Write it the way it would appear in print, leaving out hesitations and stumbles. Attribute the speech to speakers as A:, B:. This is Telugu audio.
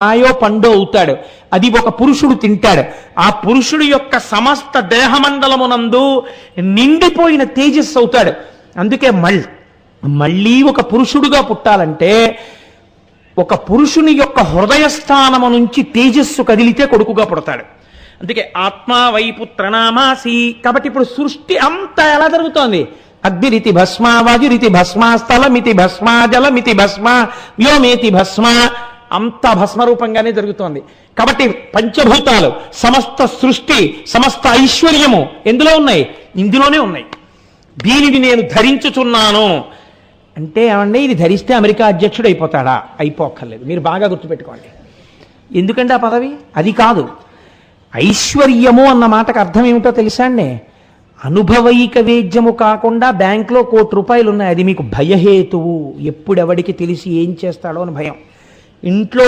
A: ఆయో పండో అవుతాడు. అది ఒక పురుషుడు తింటాడు. ఆ పురుషుడు యొక్క సమస్త దేహమండలమునందు నిండిపోయిన తేజస్సు అవుతాడు. అందుకే మళ్ళీ ఒక పురుషుడుగా పుట్టాలంటే ఒక పురుషుని యొక్క హృదయస్థానము నుంచి తేజస్సు కదిలితే కొడుకుగా పుడతాడు. అందుకే ఆత్మా వైపుత్రనామాసి. కాబట్టి ఇప్పుడు సృష్టి అంతా ఎలా జరుగుతోంది? అగ్నిరితి భస్మ, వాయురితి భస్మ, స్థలమితి భస్మ, జలమితి భస్మ, వ్యోమేతి భస్మ, అంతా భస్మరూపంగానే జరుగుతోంది. కాబట్టి పంచభూతాలు, సమస్త సృష్టి, సమస్త ఐశ్వర్యము ఎందులో ఉన్నాయి? ఇందులోనే ఉన్నాయి. దీనిని నేను ధరించుచున్నాను అంటే ఏమండి, ఇది ధరిస్తే అమెరికా అధ్యక్షుడు అయిపోతాడా? అయిపోక్కర్లేదు. మీరు బాగా గుర్తుపెట్టుకోండి. ఎందుకంటే ఆ పదవి అది కాదు. ఐశ్వర్యము అన్న మాటకు అర్థం ఏమిటో తెలుసా అండి? అనుభవైక వేద్యము కాకుండా బ్యాంకులో ₹1,00,00,000 ఉన్నాయి. అది మీకు భయహేతువు. ఎప్పుడెవడికి తెలిసి ఏం చేస్తాడో అని భయం. ఇంట్లో